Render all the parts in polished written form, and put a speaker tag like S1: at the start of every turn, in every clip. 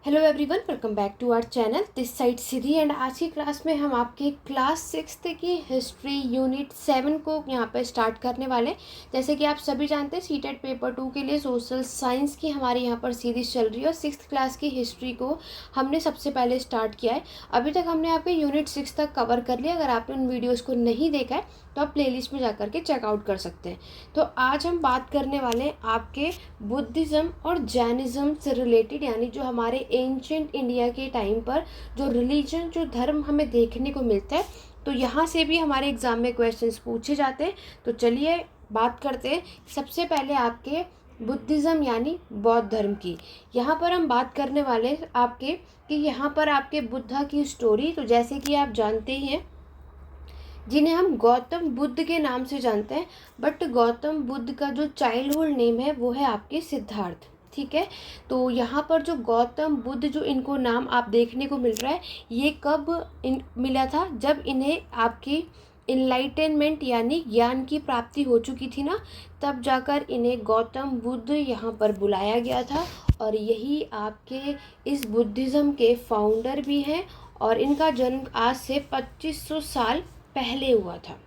S1: Hello everyone, welcome back to our channel this side Siddhi. And आज की class में हम आपके क्लास 6th की हिस्ट्री यूनिट 7 को यहाँ पे स्टार्ट करने वाले हैं। जैसे कि आप सभी जानते हैं, सीटेट पेपर 2 के लिए सोशल साइंस की हमारी यहाँ पर सीरीज चल रही है और 6th क्लास की हिस्ट्री को हमने सबसे पहले स्टार्ट किया है। अभी तक हमने आपके यूनिट 6 तक कवर कर लिया। अगर आपने उन वीडियोज़ को नहीं देखा है तो आप प्लेलिस्ट में जा करके चेकआउट कर सकते हैं। तो आज हम बात करने वाले हैं आपके बुद्धिज़्म और जैनिज़्म से रिलेटेड, यानी जो हमारे एंशिएंट इंडिया के टाइम पर जो रिलीजन, जो धर्म हमें देखने को मिलता है, तो यहाँ से भी हमारे एग्ज़ाम में क्वेश्चंस पूछे जाते हैं। तो चलिए बात करते हैं सबसे पहले आपके बुद्धिज़्म यानी बौद्ध धर्म की। यहाँ पर हम बात करने वाले हैं आपके कि यहाँ पर आपके बुद्धा की स्टोरी। तो जैसे कि आप जानते ही हैं, जिन्हें हम गौतम बुद्ध के नाम से जानते हैं, बट गौतम बुद्ध का जो चाइल्डहुड नेम है वो है आपके सिद्धार्थ। ठीक है, तो यहाँ पर जो गौतम बुद्ध जो इनको नाम आप देखने को मिल रहा है, ये कब मिला था? जब इन्हें आपकी इनलाइटनमेंट यानी ज्ञान की प्राप्ति हो चुकी थी ना, तब जाकर इन्हें गौतम बुद्ध यहाँ पर बुलाया गया था। और यही आपके इस बुद्धिज़्म के फाउंडर भी हैं और इनका जन्म आज से 2500 साल पहले हुआ था।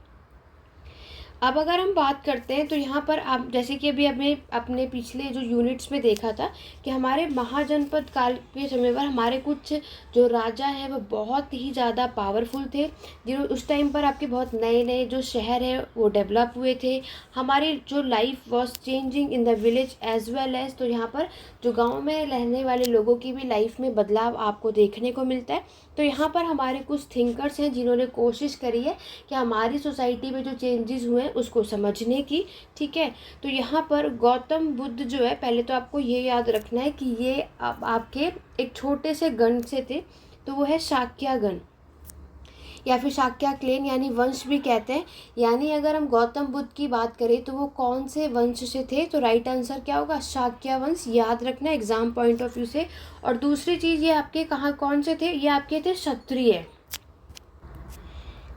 S1: अब अगर हम बात करते हैं तो यहाँ पर आप जैसे कि अभी हमें अपने पिछले जो यूनिट्स में देखा था कि हमारे महाजनपद काल के समय पर हमारे कुछ जो राजा हैं वो बहुत ही ज़्यादा पावरफुल थे, जो उस टाइम पर आपके बहुत नए नए जो शहर है वो डेवलप हुए थे। हमारी जो life was changing in the village as well as, तो यहाँ पर जो गाँव में रहने वाले लोगों की भी लाइफ में बदलाव आपको देखने को मिलता है। तो यहाँ पर हमारे कुछ थिंकर्स हैं जिन्होंने कोशिश करी है कि हमारी सोसाइटी में जो चेंजेस हुए हैं उसको समझने की। ठीक है, तो यहाँ पर गौतम बुद्ध जो है, पहले तो आपको ये याद रखना है कि ये आपके एक छोटे से गण से थे, तो वो है शाक्य गण या फिर शाक्य क्लेन यानी वंश भी कहते हैं। यानी अगर हम गौतम बुद्ध की बात करें तो वो कौन से वंश से थे, तो राइट आंसर क्या होगा? शाक्य वंश। याद रखना एग्जाम पॉइंट ऑफ व्यू से। और दूसरी चीज़, ये आपके कहाँ कौन से थे? ये आपके थे क्षत्रिय।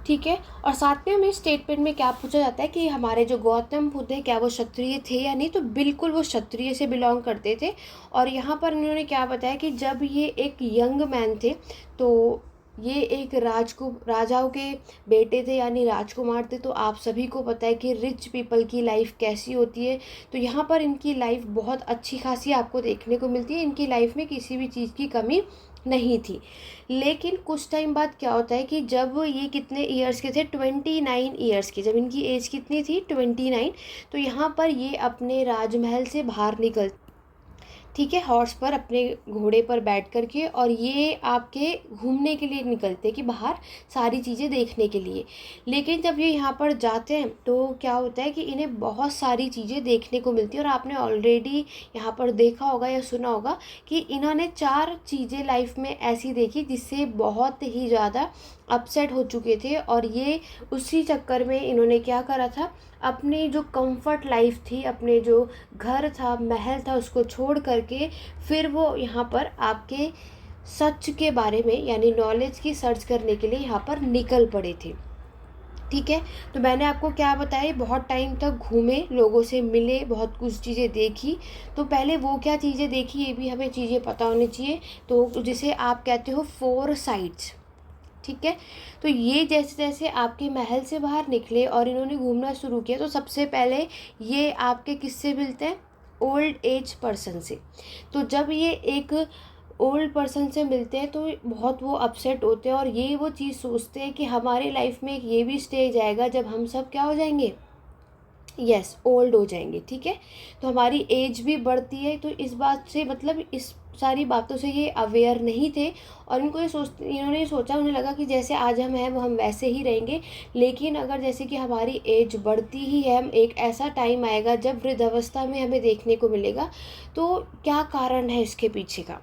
S1: ठीक है, और साथ में हमें स्टेटमेंट में क्या पूछा जाता है कि हमारे जो गौतम बुद्ध है क्या वो क्षत्रिय थे या नहीं, तो बिल्कुल वो क्षत्रिय से बिलोंग करते थे। और यहाँ पर इन्होंने क्या बताया कि जब ये एक यंग मैन थे तो ये एक राजाओं के बेटे थे यानी राजकुमार थे। तो आप सभी को पता है कि रिच पीपल की लाइफ कैसी होती है। तो यहाँ पर इनकी लाइफ बहुत अच्छी खासी आपको देखने को मिलती है। इनकी लाइफ में किसी भी चीज़ की कमी नहीं थी। लेकिन कुछ टाइम बाद क्या होता है कि जब ये कितने ईयर्स के थे? 29 ईयर्स के। जब इनकी एज कितनी थी? 29। तो यहाँ पर ये अपने राजमहल से बाहर निकल, ठीक है, हॉर्स पर अपने घोड़े पर बैठ कर के, और ये आपके घूमने के लिए निकलते कि बाहर सारी चीज़ें देखने के लिए। लेकिन जब ये यहाँ पर जाते हैं तो क्या होता है कि इन्हें बहुत सारी चीज़ें देखने को मिलती है। और आपने ऑलरेडी यहाँ पर देखा होगा या सुना होगा कि इन्होंने 4 चीज़ें लाइफ में ऐसी देखी जिससे बहुत ही ज़्यादा अपसेट हो चुके थे। और ये उसी चक्कर में इन्होंने क्या करा था, अपनी जो कंफर्ट लाइफ थी, अपने जो घर था, महल था, उसको छोड़ करके फिर वो यहाँ पर आपके सच के बारे में यानी नॉलेज की सर्च करने के लिए यहाँ पर निकल पड़े थे। ठीक है, तो मैंने आपको क्या बताया, बहुत टाइम तक घूमे, लोगों से मिले, बहुत कुछ चीज़ें देखी। तो पहले वो क्या चीज़ें देखी ये भी हमें चीज़ें पता होनी चाहिए। तो जिसे आप कहते हो 4 साइट्स। ठीक है, तो ये जैसे जैसे आपके महल से बाहर निकले और इन्होंने घूमना शुरू किया, तो सबसे पहले ये आपके किससे मिलते हैं? ओल्ड एज पर्सन से। तो जब ये एक ओल्ड पर्सन से मिलते हैं तो बहुत वो अपसेट होते हैं और ये वो चीज़ सोचते हैं कि हमारे लाइफ में एक ये भी स्टेज आएगा जब हम सब क्या हो जाएंगे? यस, ओल्ड हो जाएंगे। ठीक है, तो हमारी एज भी बढ़ती है। तो इस बात से मतलब इस सारी बातों से ये अवेयर नहीं थे और इन्होंने सोचा, उन्हें लगा कि जैसे आज हम हैं वो हम वैसे ही रहेंगे। लेकिन अगर जैसे कि हमारी एज बढ़ती ही है, हम एक ऐसा टाइम आएगा जब वृद्धावस्था में हमें देखने को मिलेगा। तो क्या कारण है इसके पीछे का?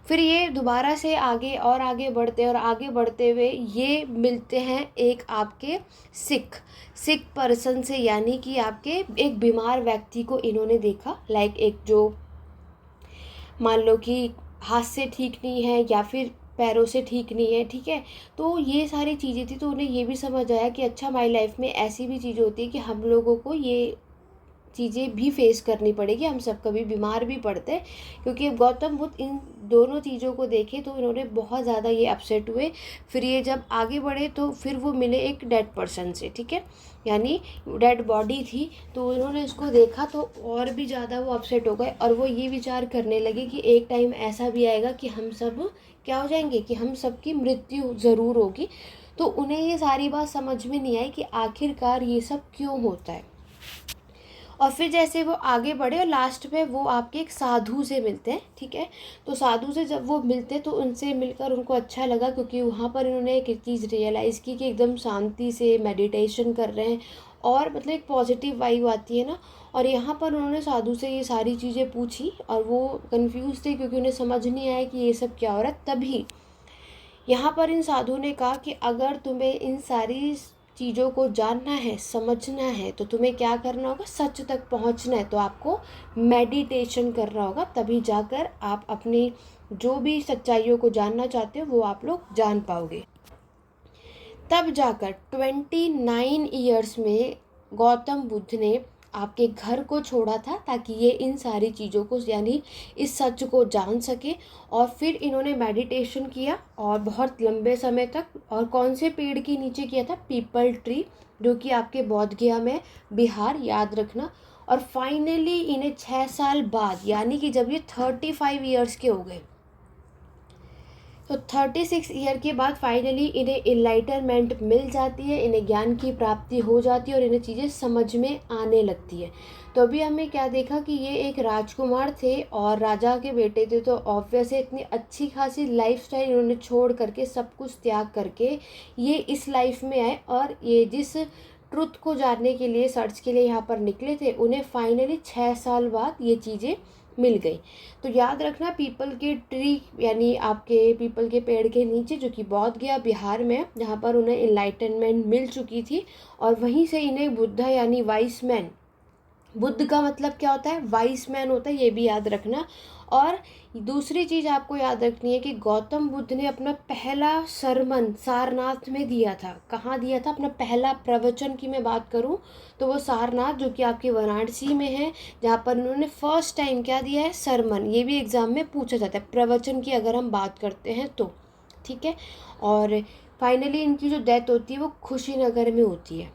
S1: फिर ये दोबारा से आगे और आगे बढ़ते और आगे बढ़ते हुए ये मिलते हैं एक आपके सिख पर्सन से, यानी कि आपके एक बीमार व्यक्ति को इन्होंने देखा। लाइक एक जो मान लो कि हाथ से ठीक नहीं है या फिर पैरों से ठीक नहीं है। ठीक है, तो ये सारी चीज़ें थी। तो उन्हें ये भी समझ आया कि अच्छा, हमारी लाइफ में ऐसी भी चीज़ें होती है कि हम लोगों को ये चीज़ें भी फेस करनी पड़ेगी, हम सब कभी बीमार भी पड़ते हैं। क्योंकि गौतम बुद्ध इन दोनों चीज़ों को देखे तो इन्होंने बहुत ज़्यादा ये अपसेट हुए। फिर ये जब आगे बढ़े तो फिर वो मिले एक डेड पर्सन से, ठीक है, यानी डेड बॉडी थी। तो इन्होंने इसको देखा तो और भी ज़्यादा वो अपसेट हो गए और वो ये विचार करने लगे कि एक टाइम ऐसा भी आएगा कि हम सब क्या हो जाएंगे, कि हम सबकी मृत्यु ज़रूर होगी। तो उन्हें ये सारी बात समझ में नहीं आई कि आखिरकार ये सब क्यों होता है। और फिर जैसे वो आगे बढ़े और लास्ट में वो आपके एक साधु से मिलते हैं, ठीक है। तो साधु से जब वो मिलते तो उनसे मिलकर उनको अच्छा लगा, क्योंकि वहाँ पर इन्होंने एक चीज़ रियलाइज़ की कि एकदम शांति से मेडिटेशन कर रहे हैं और मतलब एक पॉजिटिव वाइब आती है ना। और यहाँ पर उन्होंने साधु से ये सारी चीज़ें पूछी और वो कंफ्यूज थे क्योंकि उन्हें समझ नहीं आया कि ये सब क्या हो रहा है। तभी यहाँ पर इन साधु ने कहा कि अगर तुम्हें इन सारी चीज़ों को जानना है, समझना है, तो तुम्हें क्या करना होगा, सच तक पहुँचना है तो आपको मेडिटेशन करना होगा। तभी जाकर आप अपनी जो भी सच्चाइयों को जानना चाहते हो वो आप लोग जान पाओगे। तब जाकर 29 ईयर्स में गौतम बुद्ध ने आपके घर को छोड़ा था ताकि ये इन सारी चीज़ों को यानी इस सच को जान सके। और फिर इन्होंने मेडिटेशन किया और बहुत लंबे समय तक। और कौन से पेड़ के नीचे किया था, पीपल ट्री, जो कि आपके बोध गया में, बिहार, याद रखना। और फाइनली इन्हें 6 साल बाद यानी कि जब ये 35 ईयर्स के हो गए तो 36 ईयर के बाद फाइनली इन्हें इनलाइटनमेंट मिल जाती है, इन्हें ज्ञान की प्राप्ति हो जाती है और इन्हें चीज़ें समझ में आने लगती है। तो अभी हमने क्या देखा कि ये एक राजकुमार थे और राजा के बेटे थे, तो ऑब्वियस है इतनी अच्छी खासी लाइफस्टाइल इन्होंने छोड़ करके, सब कुछ त्याग करके ये इस लाइफ में आए और ये जिस ट्रुथ को जानने के लिए, सर्च के लिए यहाँ पर निकले थे, उन्हें फाइनली 6 साल बाद ये चीज़ें मिल गई। तो याद रखना, पीपल के ट्री यानी आपके पीपल के पेड़ के नीचे, जो कि बोध गया बिहार में, जहाँ पर उन्हें इनलाइटनमेंट मिल चुकी थी। और वहीं से इन्हें बुद्धा यानी वाइस मैन, बुद्ध का मतलब क्या होता है, वाइस मैन होता है, ये भी याद रखना। और दूसरी चीज़ आपको याद रखनी है कि गौतम बुद्ध ने अपना पहला सरमन सारनाथ में दिया था। कहाँ दिया था अपना पहला प्रवचन की मैं बात करूँ तो वो सारनाथ, जो कि आपके वाराणसी में है, जहाँ पर उन्होंने फर्स्ट टाइम क्या दिया है, सरमन। ये भी एग्ज़ाम में पूछा जाता है प्रवचन की अगर हम बात करते हैं तो, ठीक है। और फाइनली इनकी जो डेथ होती है वो कुशीनगर में होती है,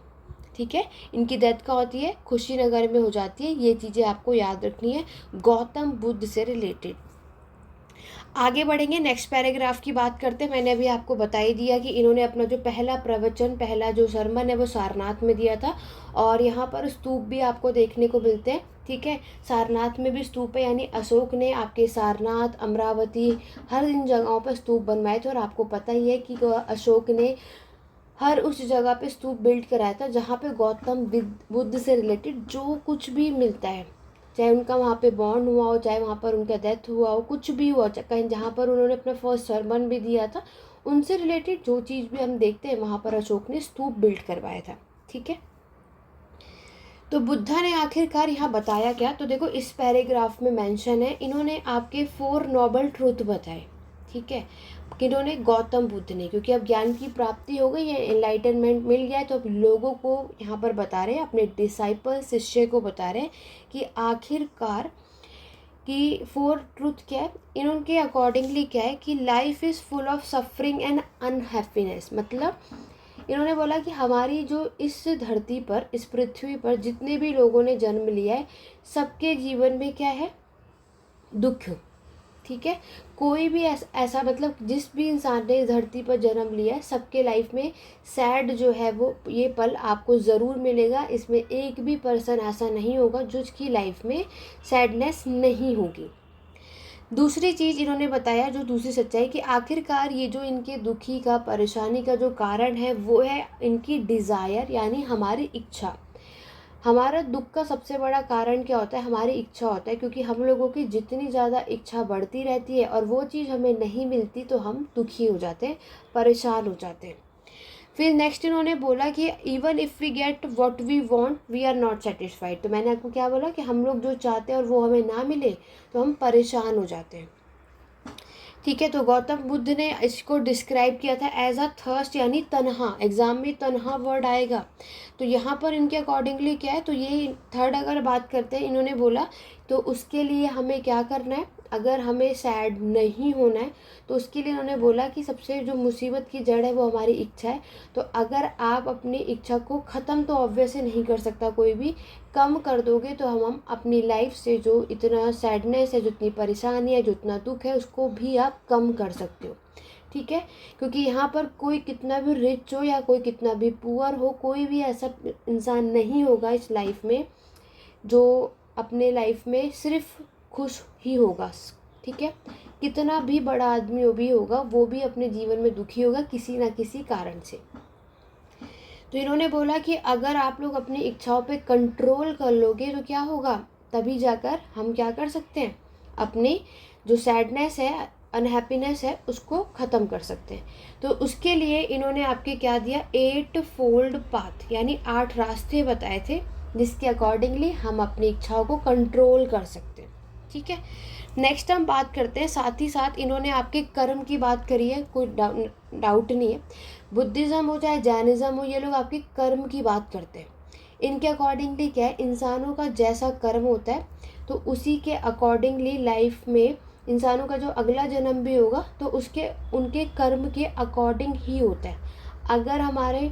S1: ठीक है। इनकी डेथ का होती है कुशीनगर में हो जाती है। ये चीज़ें आपको याद रखनी है गौतम बुद्ध से रिलेटेड। आगे बढ़ेंगे, नेक्स्ट पैराग्राफ की बात करते हैं। मैंने अभी आपको बता ही दिया कि इन्होंने अपना जो पहला प्रवचन, पहला जो सरमन है वो सारनाथ में दिया था। और यहाँ पर स्तूप भी आपको देखने को मिलते हैं, ठीक है। सारनाथ में भी स्तूप है, यानी अशोक ने आपके सारनाथ, अमरावती, हर इन जगहों पर स्तूप बनवाए थे। और आपको पता ही है कि अशोक ने हर उस जगह पे स्तूप बिल्ड कराया था जहाँ पे गौतम बुद्ध से रिलेटेड जो कुछ भी मिलता है, चाहे उनका वहाँ पे बॉन्ड हुआ हो, चाहे वहाँ पर उनका डेथ हुआ हो, कुछ भी हुआ, कहीं जहाँ पर उन्होंने अपना फर्स्ट सरमन भी दिया था, उनसे रिलेटेड जो चीज़ भी हम देखते हैं वहाँ पर अशोक ने स्तूप बिल्ड करवाया था, ठीक है। तो बुद्धा ने आखिरकार यहाँ बताया क्या, तो देखो इस पैराग्राफ में मेंशन है, इन्होंने आपके 4 नोबल ट्रूथ बताए, ठीक है। किन्होंने, गौतम बुद्ध ने, क्योंकि अब ज्ञान की प्राप्ति हो गई है, एनलाइटनमेंट मिल गया है, तो अब लोगों को यहाँ पर बता रहे हैं, अपने डिसाइपल, शिष्य को बता रहे हैं कि आखिरकार कि 4 ट्रूथ क्या है। इनके अकॉर्डिंगली क्या है कि life is full of suffering and unhappiness. मतलब इन्होंने बोला कि हमारी जो इस धरती पर, इस पृथ्वी पर जितने भी लोगों ने जन्म लिया है, सबके जीवन में क्या है, दुख, ठीक है। कोई भी ऐसा मतलब जिस भी इंसान ने इस धरती पर जन्म लिया है, सबके लाइफ में सैड जो है वो ये पल आपको ज़रूर मिलेगा। इसमें एक भी पर्सन ऐसा नहीं होगा जिसकी लाइफ में सैडनेस नहीं होगी। दूसरी चीज़ इन्होंने बताया, जो दूसरी सच्चाई, कि आखिरकार ये जो इनके दुखी का, परेशानी का जो कारण है वो है इनकी डिज़ायर, यानी हमारी इच्छा। हमारा दुख का सबसे बड़ा कारण क्या होता है, हमारी इच्छा होता है, क्योंकि हम लोगों की जितनी ज़्यादा इच्छा बढ़ती रहती है और वो चीज़ हमें नहीं मिलती तो हम दुखी हो जाते हैं, परेशान हो जाते हैं। फिर नेक्स्ट इन्होंने बोला कि even if we get what we want we are not satisfied. तो मैंने आपको क्या बोला कि हम लोग जो चाहते हैं और वो हमें ना मिले तो हम परेशान हो जाते हैं, ठीक है। तो गौतम बुद्ध ने इसको डिस्क्राइब किया था एज अ थर्स्ट, यानी तन्हा। एग्जाम में तन्हा वर्ड आएगा, तो यहाँ पर इनके अकॉर्डिंगली क्या है, तो ये थर्ड अगर बात करते हैं, इन्होंने बोला तो उसके लिए हमें क्या करना है, अगर हमें सैड नहीं होना है तो उसके लिए उन्होंने बोला कि सबसे जो मुसीबत की जड़ है वो हमारी इच्छा है। तो अगर आप अपनी इच्छा को ख़त्म तो ऑब्वियसली नहीं कर सकता कोई भी, कम कर दोगे तो हम अपनी लाइफ से जो इतना सैडनेस है, जो इतनी परेशानी है, जो इतना दुख है, उसको भी आप कम कर सकते हो। ठीक है, क्योंकि यहाँ पर कोई कितना भी रिच हो या कोई कितना भी पुअर हो, कोई भी ऐसा इंसान नहीं होगा इस लाइफ में जो अपने लाइफ में सिर्फ खुश ही होगा। ठीक है, कितना भी बड़ा आदमी भी होगा वो भी अपने जीवन में दुखी होगा किसी ना किसी कारण से। तो इन्होंने बोला कि अगर आप लोग अपनी इच्छाओं पे कंट्रोल कर लोगे तो क्या होगा, तभी जाकर हम क्या कर सकते हैं, अपनी जो सैडनेस है, अनहैप्पीनेस है, उसको ख़त्म कर सकते हैं। तो उसके लिए इन्होंने आपके क्या दिया, 8 फोल्ड पाथ, यानी 8 रास्ते बताए थे जिसके अकॉर्डिंगली हम अपनी इच्छाओं को कंट्रोल कर सकते हैं। ठीक है, नेक्स्ट हम बात करते हैं, साथ ही साथ इन्होंने आपके कर्म की बात करी है, कोई डाउट नहीं है। बुद्धिज़्म हो चाहे जैनिज़्म हो, ये लोग आपके कर्म की बात करते हैं। इनके अकॉर्डिंगली क्या है, इंसानों का जैसा कर्म होता है तो उसी के अकॉर्डिंगली लाइफ में इंसानों का जो अगला जन्म भी होगा तो उसके उनके कर्म के अकॉर्डिंग ही होता है। अगर हमारे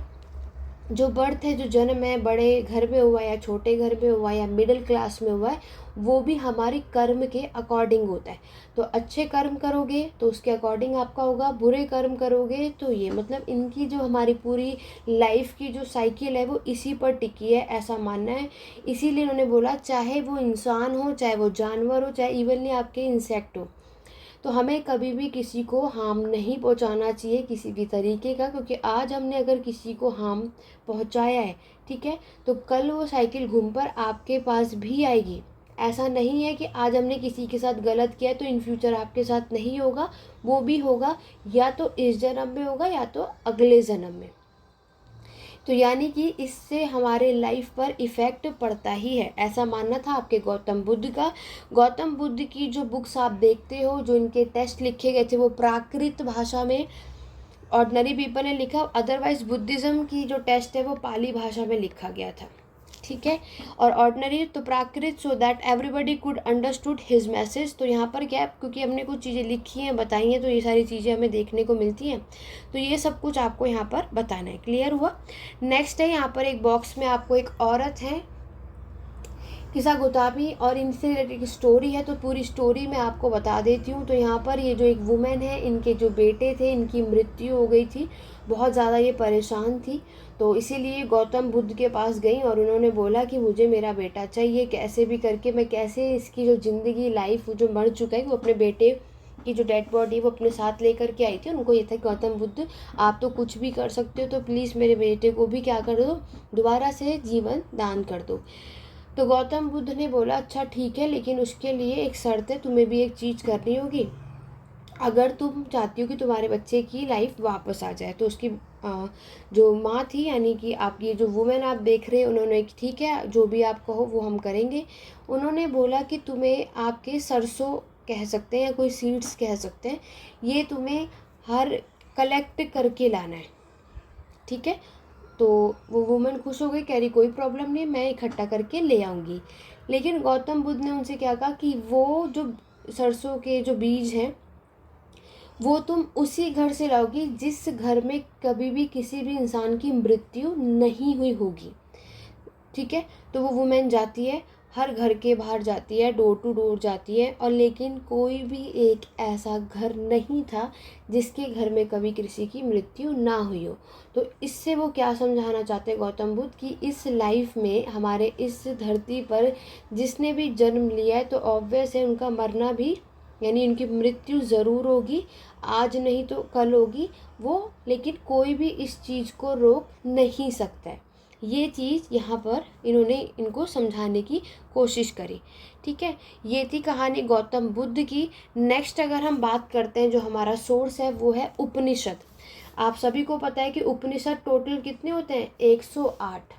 S1: जो बर्थ है, जो जन्म है, बड़े घर में हुआ या छोटे घर में हुआ या मिडिल क्लास में हुआ है, वो भी हमारे कर्म के अकॉर्डिंग होता है। तो अच्छे कर्म करोगे तो उसके अकॉर्डिंग आपका होगा, बुरे कर्म करोगे तो ये, मतलब इनकी जो हमारी पूरी लाइफ की जो साइकिल है वो इसी पर टिकी है, ऐसा मानना है। इसीलिए उन्होंने बोला चाहे वो इंसान हो, चाहे वो जानवर हो, चाहे इवनली आपके इंसेक्ट हो, तो हमें कभी भी किसी को हार्म नहीं पहुंचाना चाहिए किसी भी तरीके का, क्योंकि आज हमने अगर किसी को हार्म पहुंचाया है, ठीक है, तो कल वो साइकिल घूम कर आपके पास भी आएगी। ऐसा नहीं है कि आज हमने किसी के साथ गलत किया तो इन फ्यूचर आपके साथ नहीं होगा, वो भी होगा, या तो इस जन्म में होगा या तो अगले जन्म में। तो यानी कि इससे हमारे लाइफ पर इफ़ेक्ट पड़ता ही है, ऐसा मानना था आपके गौतम बुद्ध का। गौतम बुद्ध की जो बुक्स आप देखते हो, जो इनके टेस्ट लिखे गए थे वो प्राकृत भाषा में ऑर्डिनरी पीपल ने लिखा, अदरवाइज बुद्धिज़्म की जो टेस्ट है वो पाली भाषा में लिखा गया था। ठीक है, और ऑर्डिनरी तो Prakrit, so that everybody could understood his message. तो यहाँ पर क्या है, क्योंकि हमने कुछ चीज़ें लिखी हैं, बताई हैं, तो ये सारी चीज़ें हमें देखने को मिलती हैं, तो ये सब कुछ आपको यहाँ पर बताना है। क्लियर हुआ। नेक्स्ट है, यहाँ पर एक बॉक्स में आपको एक औरत है किसागोतामी और इनसे रिलेटेड स्टोरी है, तो पूरी स्टोरी मैं आपको बता देती हूँ। तो यहाँ पर ये जो एक वुमेन है, इनके जो बेटे थे, इनकी मृत्यु हो गई थी, बहुत ज़्यादा ये परेशान थी, तो इसीलिए गौतम बुद्ध के पास गई और उन्होंने बोला कि मुझे मेरा बेटा चाहिए, कैसे भी करके मैं, कैसे इसकी जो ज़िंदगी लाइफ जो मर चुका है, वो अपने बेटे की जो डेड बॉडी वो अपने साथ लेकर के आई थी। उनको ये था गौतम बुद्ध आप तो कुछ भी कर सकते हो, तो प्लीज़ मेरे बेटे को भी क्या कर दो, दोबारा से जीवन दान कर दो। तो गौतम बुद्ध ने बोला अच्छा ठीक है, लेकिन उसके लिए एक शर्त है, तुम्हें भी एक चीज़ करनी होगी, अगर तुम चाहती हो कि तुम्हारे बच्चे की लाइफ वापस आ जाए। तो उसकी जो माँ थी, यानी कि आप ये जो वुमेन आप देख रहे हैं, उन्होंने ठीक है जो भी आप कहो वो हम करेंगे। उन्होंने बोला कि तुम्हें आपके सरसों कह सकते हैं या कोई सीड्स कह सकते हैं, ये तुम्हें हर कलेक्ट करके लाना है। ठीक है, तो वो वुमन खुश हो गई, कह रही कोई प्रॉब्लम नहीं, मैं इकट्ठा करके ले आऊँगी। लेकिन गौतम बुद्ध ने उनसे क्या कहा कि वो जो सरसों के जो बीज हैं वो तुम उसी घर से लाओगी जिस घर में कभी भी किसी भी इंसान की मृत्यु नहीं हुई होगी। ठीक है, तो वो वुमेन जाती है, हर घर के बाहर जाती है, डोर टू डोर जाती है, और लेकिन कोई भी एक ऐसा घर नहीं था जिसके घर में कभी किसी की मृत्यु ना हुई हो। तो इससे वो क्या समझाना चाहते हैं गौतम बुद्ध कि इस लाइफ में, हमारे इस धरती पर जिसने भी जन्म लिया है तो ऑब्वियस है उनका मरना भी, यानी उनकी मृत्यु ज़रूर होगी, आज नहीं तो कल होगी वो, लेकिन कोई भी इस चीज़ को रोक नहीं सकता है। ये चीज़ यहाँ पर इन्होंने इनको समझाने की कोशिश करी। ठीक है, ये थी कहानी गौतम बुद्ध की। नेक्स्ट अगर हम बात करते हैं, जो हमारा सोर्स है वो है उपनिषद। आप सभी को पता है कि उपनिषद टोटल कितने होते हैं, 108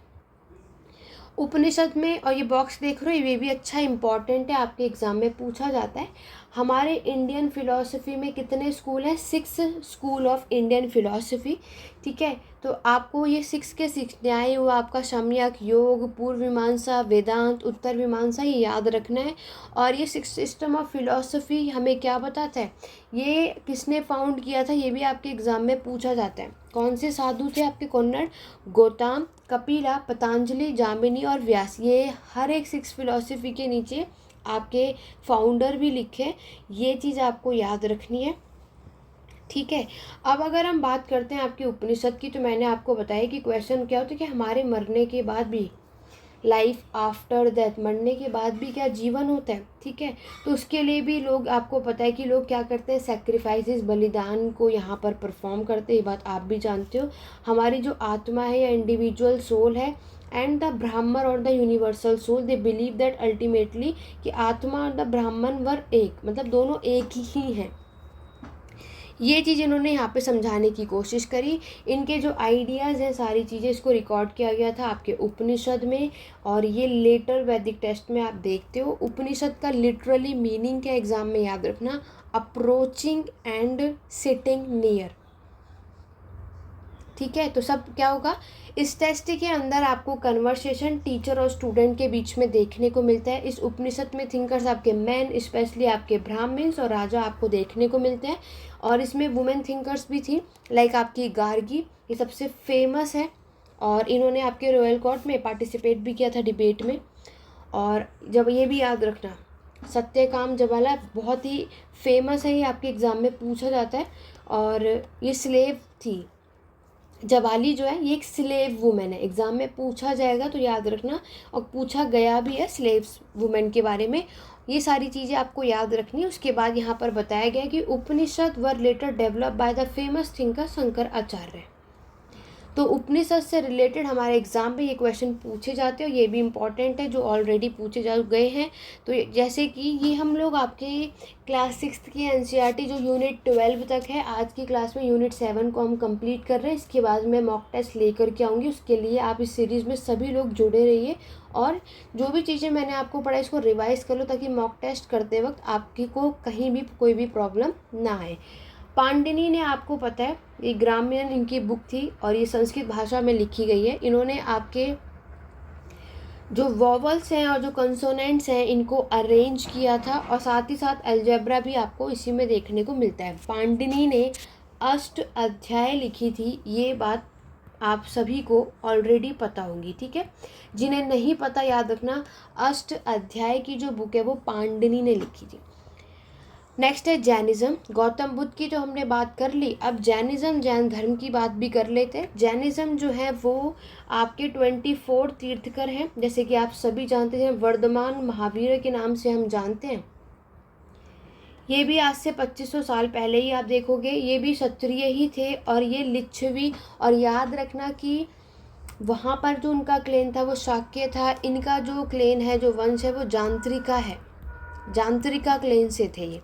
S1: उपनिषद में। और ये बॉक्स देख रहे हो, ये भी अच्छा इंपॉर्टेंट है, आपके एग्ज़ाम में पूछा जाता है। हमारे इंडियन फ़िलॉसफ़ी में कितने स्कूल हैं? 6 स्कूल ऑफ इंडियन फ़िलॉसफ़ी, ठीक है। तो आपको ये 6 के 6 न्याय हुआ आपका सम्यक, योग, पूर्व मीमांसा, वेदांत, उत्तर मीमांसा, ये याद रखना है। और ये 6 सिस्टम ऑफ फ़िलॉसफ़ी हमें क्या बताता है, ये किसने फाउंड किया था, ये भी आपके एग्ज़ाम में पूछा जाता है। कौन से साधु थे आपके? कन्नड़, गौतम, कपिला, पतंजलि, जामिनी और व्यास। ये हर एक 6 फ़िलॉसफ़ी के नीचे आपके फाउंडर भी लिखे, ये चीज़ आपको याद रखनी है, ठीक है। अब अगर हम बात करते हैं आपके उपनिषद की, तो मैंने आपको बताया कि क्वेश्चन क्या होता है कि हमारे मरने के बाद भी, लाइफ आफ्टर डेथ, मरने के बाद भी क्या जीवन होता है, ठीक है। तो उसके लिए भी लोग, आपको पता है कि लोग क्या करते हैं, सेक्रीफाइसेस, बलिदान को यहाँ पर परफॉर्म करते हैं, ये बात आप भी जानते हो। हमारी जो आत्मा है या इंडिविजुअल सोल है एंड द ब्राह्मण और the universal soul, they believe that ultimately कि आत्मा और द ब्राह्मण वर एक, मतलब दोनों एक ही हैं। ये चीज़ इन्होंने यहाँ पे समझाने की कोशिश करी। इनके जो आइडियाज़ हैं, सारी चीज़ें, इसको रिकॉर्ड किया गया था आपके उपनिषद में, और ये लेटर वैदिक टेस्ट में आप देखते हो। उपनिषद का लिटरली मीनिंग क्या, एग्जाम में याद रखना, अप्रोचिंग एंड सिटिंग नियर, ठीक है। तो सब क्या होगा, इस टेस्ट के अंदर आपको कन्वर्सेशन टीचर और स्टूडेंट के बीच में देखने को मिलता है। इस उपनिषद में थिंकर्स आपके मैन, स्पेशली आपके ब्राह्मण्स और राजा आपको देखने को मिलते हैं। और इसमें वुमेन थिंकर्स भी थी, लाइक आपकी गार्गी, ये सबसे फेमस है, और इन्होंने आपके रॉयल कोर्ट में पार्टिसिपेट भी किया था डिबेट में। और जब ये भी याद रखना, सत्यकाम जवाला बहुत ही फेमस है, ये आपके एग्ज़ाम में पूछा जाता है। और ये स्लेव थी, जवाली जो है ये एक स्लेव वुमेन है, एग्ज़ाम में पूछा जाएगा तो याद रखना, और पूछा गया भी है स्लेव्स वुमेन के बारे में। ये सारी चीज़ें आपको याद रखनी है। उसके बाद यहाँ पर बताया गया कि Upanishad were later developed by the famous thinker Shankar Acharya. तो उपनिषद से रिलेटेड हमारे एग्ज़ाम में ये क्वेश्चन पूछे जाते हैं, और ये भी इम्पॉर्टेंट है, जो ऑलरेडी पूछे जा गए हैं। तो जैसे कि ये हम लोग आपके क्लास 6 की एनसीईआरटी जो यूनिट 12 तक है, आज की क्लास में यूनिट 7 को हम कंप्लीट कर रहे हैं। इसके बाद मैं मॉक टेस्ट लेकर के आऊँगी, उसके लिए आप इस सीरीज़ में सभी लोग जुड़े रहिए, और जो भी चीज़ें मैंने आपको पढ़ाई इसको रिवाइज़ कर लो, ताकि मॉक टेस्ट करते वक्त आपकी को कहीं भी कोई भी प्रॉब्लम ना आए। पाणिनि ने, आपको पता है, ये ग्राम्यन इनकी बुक थी, और ये संस्कृत भाषा में लिखी गई है। इन्होंने आपके जो वॉवल्स हैं और जो कंसोनेंट्स हैं इनको अरेंज किया था, और साथ ही साथ अलजेब्रा भी आपको इसी में देखने को मिलता है। पाणिनि ने अष्ट अध्याय लिखी थी, ये बात आप सभी को ऑलरेडी पता होगी, ठीक है। जिन्हें नहीं पता, याद रखना, अष्ट अध्याय की जो बुक है वो पाणिनि ने लिखी थी। नेक्स्ट है जैनिज़्म। गौतम बुद्ध की तो हमने बात कर ली, अब जैनिज़्म, जैन धर्म की बात भी कर लेते हैं। जैनिज़्म जो है वो आपके 24 तीर्थकर हैं, जैसे कि आप सभी जानते हैं, वर्धमान महावीर के नाम से हम जानते हैं। ये भी आज से 2500 साल पहले ही आप देखोगे, ये भी क्षत्रिय ही थे, और ये लिच्छवी। और याद रखना कि वहाँ पर जो उनका क्लेन था वो शाक्य था, इनका जो क्लेन है, जो वंश है, वो जांत्रिका है, जांत्रिका क्लेन से थे ये,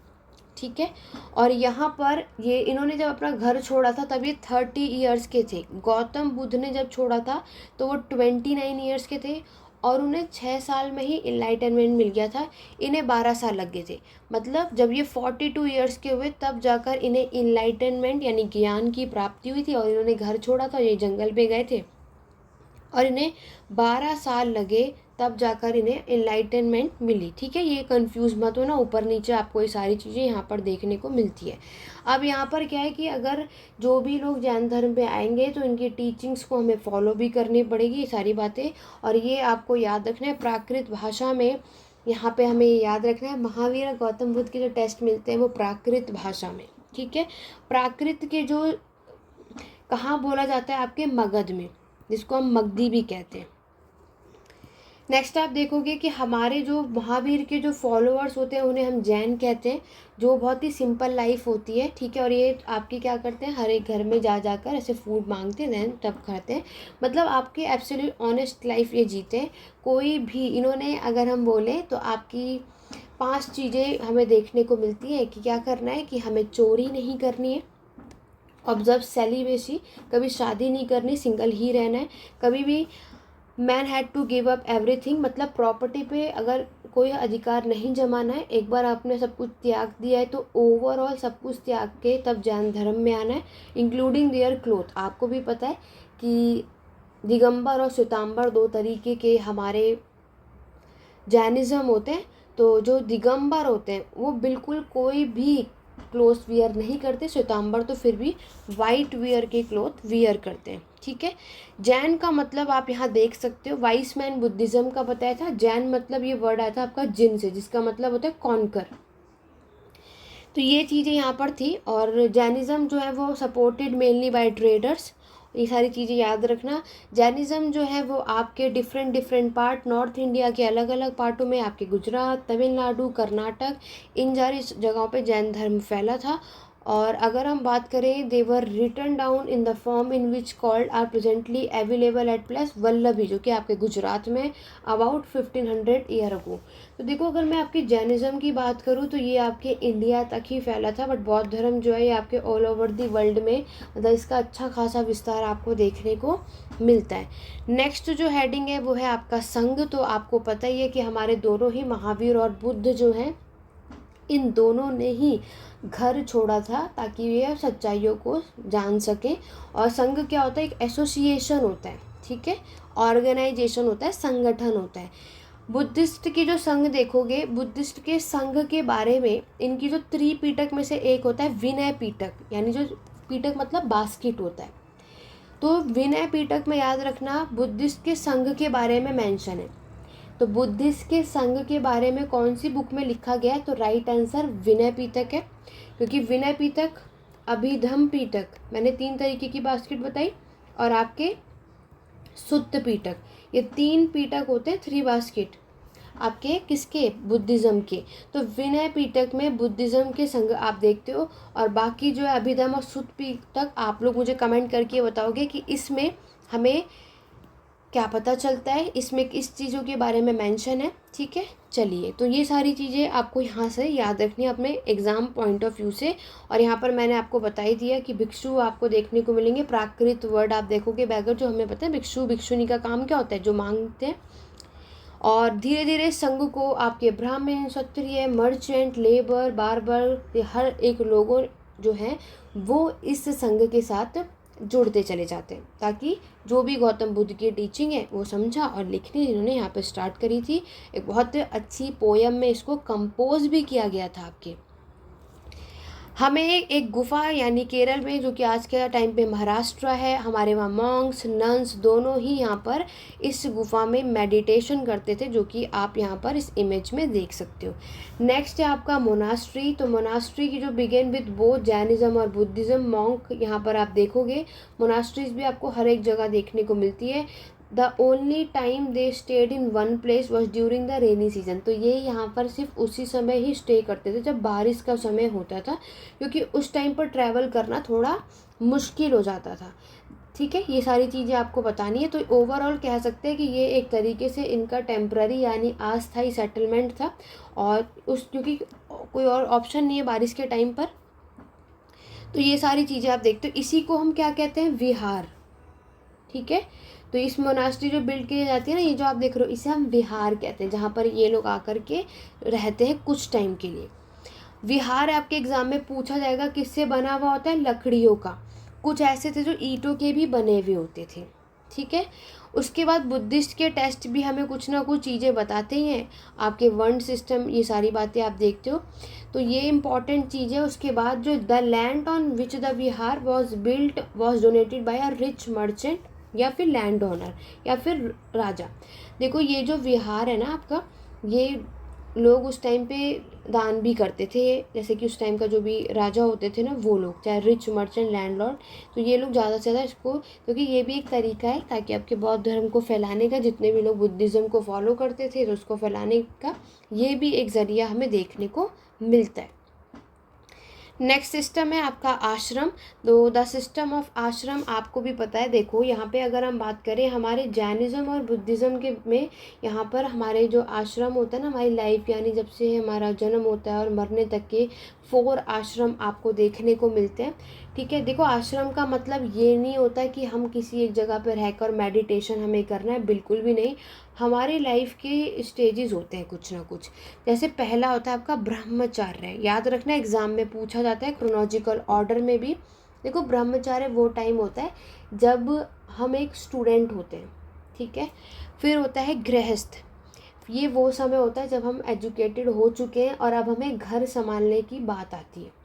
S1: ठीक है। और यहाँ पर ये इन्होंने जब अपना घर छोड़ा था तब ये 30 ईयर्स के थे। गौतम बुद्ध ने जब छोड़ा था तो वो 29 ईयर्स के थे, और उन्हें 6 साल में ही इनलाइटनमेंट मिल गया था। इन्हें 12 साल लग गए थे, मतलब जब ये 42 ईयर्स के हुए तब जाकर इन्हें इनलाइटनमेंट यानी ज्ञान की प्राप्ति हुई थी। और इन्होंने घर छोड़ा था, ये जंगल में गए थे, और इन्हें 12 साल लगे, तब जाकर इन्हें इनलाइटनमेंट मिली, ठीक है। ये कंफ्यूज मत हो ना, ऊपर नीचे आपको ये सारी चीज़ें यहाँ पर देखने को मिलती है। अब यहाँ पर क्या है कि अगर जो भी लोग जैन धर्म पे आएंगे तो इनकी टीचिंग्स को हमें फॉलो भी करनी पड़ेगी, ये सारी बातें। और ये आपको याद रखना है, प्राकृत भाषा में यहाँ पे हमें ये याद रखना है, महावीर गौतम बुद्ध के जो टेस्ट मिलते हैं वो प्राकृत भाषा में, ठीक है। प्राकृत के जो कहाँ बोला जाता है, आपके मगध में, जिसको हम मगधी भी कहते हैं। नेक्स्ट आप देखोगे कि हमारे जो महावीर के जो फॉलोअर्स होते हैं उन्हें हम जैन कहते हैं, जो बहुत ही सिंपल लाइफ होती है, ठीक है। और ये आपकी क्या करते हैं, हर एक घर में जा जाकर ऐसे फूड मांगते हैं, तब खाते हैं, मतलब आपके एब्सोल्यूट ऑनेस्ट लाइफ ये जीते हैं। कोई भी, इन्होंने अगर हम बोले तो आपकी 5 चीज़ें हमें देखने को मिलती हैं कि क्या करना है, कि हमें चोरी नहीं करनी है, ऑब्जर्व सेलिबेसी, कभी शादी नहीं करनी, सिंगल ही रहना है, कभी भी man had to give up everything, मतलब प्रॉपर्टी पे अगर कोई अधिकार नहीं जमाना है। एक बार आपने सब कुछ त्याग दिया है तो ओवरऑल सब कुछ त्याग के तब जैन धर्म में आना है, इंक्लूडिंग देयर क्लोथ। आपको भी पता है कि दिगंबर और श्वेतांबर दो तरीके के हमारे जैनिज़्म होते हैं। तो जो दिगंबर होते हैं वो बिल्कुल कोई भी क्लोथ वियर नहीं करते, श्वेतांबर तो फिर भी वाइट वियर के क्लोथ वियर करते हैं, ठीक है। जैन का मतलब आप यहाँ देख सकते हो, वाइस मैन बुद्धिज़्म का बताया था। जैन मतलब ये वर्ड आया था आपका जिन से, जिसका मतलब होता है कॉन्कर। तो ये चीज़ें यहाँ पर थी। और जैनिज़्म जो है वो सपोर्टेड मेनली बाय ट्रेडर्स। ये सारी चीज़ें याद रखना। जैनिज़्म जो है वो आपके डिफरेंट पार्ट, नॉर्थ इंडिया के अलग अलग पार्टों में, आपके गुजरात, तमिलनाडु, कर्नाटक, इन सारी जगहों पे जैन धर्म फैला था। और अगर हम बात करें, they were written down in the form in which called are presently available at place Vallabhi, जो कि आपके गुजरात में अबाउट 1500 ईयर अगो। तो देखो, अगर मैं आपकी जैनिज़्म की बात करूँ तो ये आपके इंडिया तक ही फैला था, बट बौद्ध धर्म जो है ये आपके ऑल ओवर दी वर्ल्ड में, मतलब इसका अच्छा खासा विस्तार आपको देखने को मिलता है। नेक्स्ट जो हेडिंग है वो है आपका संघ। तो आपको पता ही है कि हमारे दोनों ही महावीर और बुद्ध जो हैं, इन दोनों ने ही घर छोड़ा था ताकि वे सच्चाइयों को जान सकें। और संघ क्या होता है? एक एसोसिएशन होता है, ठीक है, ऑर्गेनाइजेशन होता है, संगठन होता है। बुद्धिस्ट की जो संघ देखोगे, बुद्धिस्ट के संघ के बारे में इनकी जो त्रिपीटक में से एक होता है विनय पीटक, यानी जो पीटक मतलब बास्केट होता है। तो विनय पीटक में याद रखना बुद्धिस्ट के संघ के बारे में मेंशन है। तो बुद्धिस्ट के संघ के बारे में कौन सी बुक में लिखा गया है? तो राइट आंसर विनय पीटक है, क्योंकि विनय पीटक, अभिधम पीटक, मैंने 3 तरीके की बास्केट बताई, और आपके सुत्त पीटक, ये 3 पीटक होते हैं, 3 बास्केट आपके किसके? बुद्धिज़्म के। तो विनय पीटक में बुद्धिज़्म के संघ आप देखते हो, और बाकी जो है अभिधम और सुत्त पीटक, आप लोग मुझे कमेंट करके बताओगे कि इसमें हमें क्या पता चलता है, इसमें किस चीज़ों के बारे में मेंशन है, ठीक है। चलिए, तो ये सारी चीज़ें आपको यहाँ से याद रखनी है अपने एग्ज़ाम पॉइंट ऑफ व्यू से। और यहाँ पर मैंने आपको बता ही दिया कि भिक्षु आपको देखने को मिलेंगे। प्राकृत वर्ड आप देखोगे बैगर, जो हमें पता है भिक्षु भिक्षुनी का काम क्या होता है? जो मांगते हैं। और धीरे धीरे संघ को आपके ब्राह्मण, क्षत्रिय, मर्चेंट, लेबर, बार्बर, ये हर एक लोगों जो हैं वो इस संघ के साथ जुड़ते चले जाते हैं, ताकि जो भी गौतम बुद्ध की टीचिंग है वो समझा। और लिखनी इन्होंने यहाँ पे स्टार्ट करी थी, एक बहुत अच्छी पोयम में इसको कंपोज भी किया गया था आपके। हमें एक गुफा, यानी केरल में, जो कि आज के टाइम पे महाराष्ट्र है, हमारे वहाँ मॉन्क्स, नन्स दोनों ही यहाँ पर इस गुफा में मेडिटेशन करते थे, जो कि आप यहाँ पर इस इमेज में देख सकते हो। नेक्स्ट है आपका मोनास्ट्री। तो मोनास्ट्री की जो बिगेन विद बोथ जैनिज़्म और बुद्धिज़्म, मॉन्क यहाँ पर आप देखोगे। मोनास्ट्रीज भी आपको हर एक जगह देखने को मिलती है। The only time they stayed in one place was during the rainy season. तो ये यहाँ पर सिर्फ उसी समय ही स्टे करते थे जब बारिश का समय होता था, क्योंकि उस टाइम पर ट्रैवल करना थोड़ा मुश्किल हो जाता था, ठीक है। ये सारी चीज़ें आपको बतानी है। तो ओवरऑल कह सकते हैं कि ये एक तरीके से इनका टेम्प्ररी यानी अस्थायी सेटलमेंट था, और क्योंकि कोई और ऑप्शन नहीं है बारिश के टाइम पर। तो ये सारी चीज़ें आप देखते हो, इसी को हम क्या कहते हैं? विहार, ठीक है। तो इस मोनास्ट्री जो बिल्ड की जाती है ना, ये जो आप देख रहे हो, इसे हम विहार कहते हैं, जहाँ पर ये लोग आकर के रहते हैं कुछ टाइम के लिए। विहार आपके एग्जाम में पूछा जाएगा किससे बना हुआ होता है? लकड़ियों का। कुछ ऐसे थे जो ईंटों के भी बने हुए होते थे, ठीक है। उसके बाद बुद्धिस्ट के टेस्ट भी हमें कुछ ना कुछ चीज़ें बताते ही हैं। आपके वर्ण सिस्टम, ये सारी बातें आप देखते हो, तो ये इंपॉर्टेंट चीज़ है। उसके बाद जो the land on which the Vihar was built was donated bye a rich merchant, या फिर लैंड ओनर, या फिर राजा। देखो, ये जो विहार है ना आपका, ये लोग उस टाइम पे दान भी करते थे, जैसे कि उस टाइम का जो भी राजा होते थे ना वो लोग, चाहे रिच मर्चेंट, लैंडलॉर्ड, तो ये लोग ज़्यादा से ज़्यादा इसको, क्योंकि ये भी एक तरीका है ताकि आपके बौद्ध धर्म को फैलाने का, जितने भी लोग बुद्धिज़्म को फॉलो करते थे तो उसको फैलाने का ये भी एक ज़रिया हमें देखने को मिलता है। नेक्स्ट सिस्टम है आपका आश्रम। तो द सिस्टम ऑफ आश्रम आपको भी पता है। देखो, यहाँ पे अगर हम बात करें हमारे जैनिज़्म और बुद्धिज़्म के में, यहाँ पर हमारे जो आश्रम होता है ना, हमारी लाइफ यानी जब से हमारा जन्म होता है और मरने तक के 4 आश्रम आपको देखने को मिलते हैं, ठीक है। देखो, आश्रम का मतलब ये नहीं होता कि हम किसी एक जगह पर रहकर मेडिटेशन हमें करना है, बिल्कुल भी नहीं। हमारे लाइफ के स्टेजेस होते हैं कुछ ना कुछ। जैसे पहला होता है आपका ब्रह्मचर्य, याद रखना एग्ज़ाम में पूछा जाता है क्रोनोलॉजिकल ऑर्डर में भी। देखो ब्रह्मचर्य वो टाइम होता है जब हम एक स्टूडेंट होते हैं, ठीक है। फिर होता है गृहस्थ, ये वो समय होता है जब हम एजुकेटेड हो चुके हैं और अब हमें घर संभालने की बात आती है।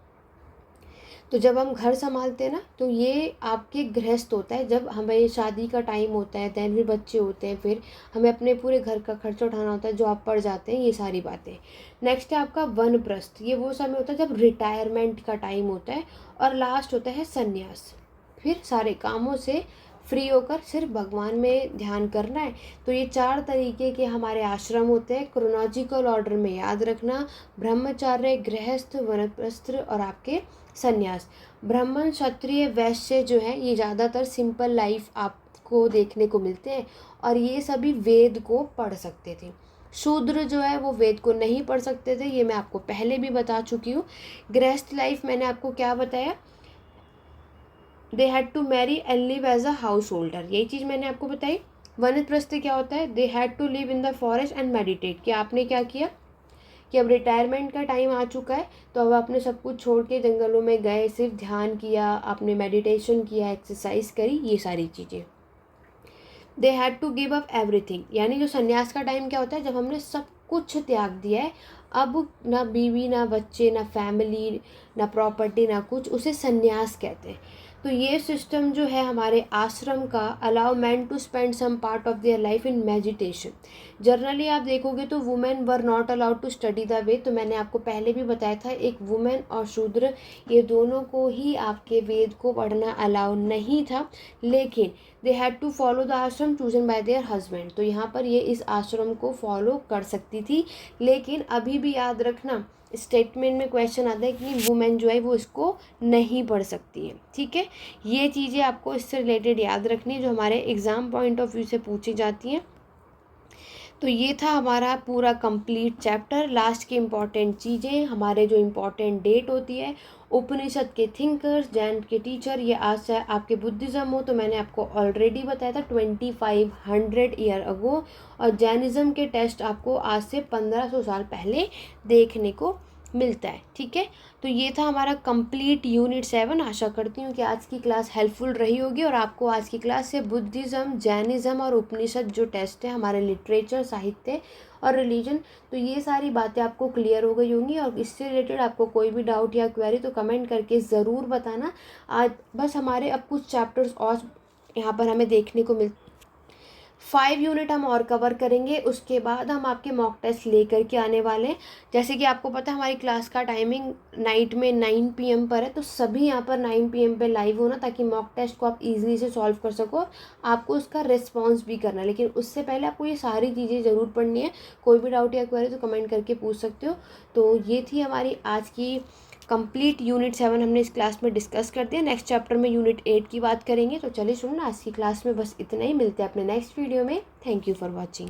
S1: तो जब हम घर संभालते हैं ना, तो ये आपके गृहस्थ होता है, जब हमें शादी का टाइम होता है, दैन फिर बच्चे होते हैं, फिर हमें अपने पूरे घर का खर्चा उठाना होता है, जॉब पर जाते हैं, ये सारी बातें। नेक्स्ट है आपका वानप्रस्थ, ये वो समय होता है जब रिटायरमेंट का टाइम होता है। और लास्ट होता है संन्यास, फिर सारे कामों से फ्री होकर सिर्फ भगवान में ध्यान करना है। तो ये 4 तरीके के हमारे आश्रम होते हैं क्रोनोलॉजिकल ऑर्डर में, याद रखना। ब्रह्मचार्य, गृहस्थ, वानप्रस्थ और आपके संन्यास। ब्राह्मण, क्षत्रिय, वैश्य जो है ये ज़्यादातर सिंपल लाइफ आपको देखने को मिलते हैं और ये सभी वेद को पढ़ सकते थे। शूद्र जो है वो वेद को नहीं पढ़ सकते थे, ये मैं आपको पहले भी बता चुकी हूँ। गृहस्थ लाइफ मैंने आपको क्या बताया, they had to marry and live as a householder, यही चीज़ मैंने आपको बताई। वानप्रस्थ क्या होता है, they had to live in the forest and meditate, कि आपने क्या किया कि अब रिटायरमेंट का टाइम आ चुका है, तो अब आपने सब कुछ छोड़ के जंगलों में गए, सिर्फ ध्यान किया, आपने मेडिटेशन किया, एक्सरसाइज करी, ये सारी चीज़ें। They had to give up everything, यानी जो संन्यास का टाइम क्या होता है, जब हमने सब कुछ त्याग दिया है, अब ना बीवी ना बच्चे ना फैमिली ना प्रॉपर्टी ना कुछ, उसे संन्यास कहते हैं। तो ये सिस्टम जो है हमारे आश्रम का, allow man to spend some part of their life in meditation. Generally आप देखोगे तो women were not allowed to study the Veda, तो मैंने आपको पहले भी बताया था, एक वुमेन और शूद्र ये दोनों को ही आपके वेद को पढ़ना अलाउ नहीं था, लेकिन they had to follow the ashram chosen by their husband, तो यहाँ पर ये इस आश्रम को फॉलो कर सकती थी। लेकिन अभी भी याद रखना, स्टेटमेंट में क्वेश्चन आता है कि वुमेन जो है वो इसको नहीं पढ़ सकती है, ठीक है। ये चीज़ें आपको इससे रिलेटेड याद रखनी है जो हमारे एग्ज़ाम पॉइंट ऑफ व्यू से पूछी जाती हैं। तो ये था हमारा पूरा कंप्लीट चैप्टर। लास्ट की इम्पॉर्टेंट चीज़ें, हमारे जो इम्पॉर्टेंट डेट होती है, उपनिषद के थिंकर्स, जैन के टीचर, ये आज से आपके बुद्धिज़्म हो तो मैंने आपको ऑलरेडी बताया था 2500 ईयर अगो, और जैनिज़्म के टेस्ट आपको आज से 1500 साल पहले देखने को मिलता है, ठीक है। तो ये था हमारा कंप्लीट यूनिट 7। आशा करती हूँ कि आज की क्लास हेल्पफुल रही होगी और आपको आज की क्लास से बुद्धिज़्म, जैनिज़्म और उपनिषद जो टेस्ट है, हमारे लिटरेचर, साहित्य और रिलीजन, तो ये सारी बातें आपको क्लियर हो गई होंगी। और इससे रिलेटेड आपको कोई भी डाउट या क्वेरी तो कमेंट करके ज़रूर बताना। आज बस हमारे अब कुछ चैप्टर्स और यहाँ पर हमें देखने को 5 यूनिट हम और कवर करेंगे, उसके बाद हम आपके मॉक टेस्ट लेकर के आने वाले हैं। जैसे कि आपको पता है हमारी क्लास का टाइमिंग नाइट में 9 PM पर है, तो सभी यहाँ पर 9 PM पे लाइव होना, ताकि मॉक टेस्ट को आप इजीली से सॉल्व कर सको। आपको उसका रिस्पॉन्स भी करना है, लेकिन उससे पहले आपको ये सारी चीज़ें ज़रूर पढ़नी है। कोई भी डाउट या क्वेरी तो कमेंट करके पूछ सकते हो। तो ये थी हमारी आज की कंप्लीट यूनिट 7 हमने इस क्लास में डिस्कस कर दिया। नेक्स्ट चैप्टर में यूनिट 8 की बात करेंगे। तो चलिए सुनना, आज की क्लास में बस इतना ही। मिलते हैं अपने नेक्स्ट वीडियो में। Thank you for watching.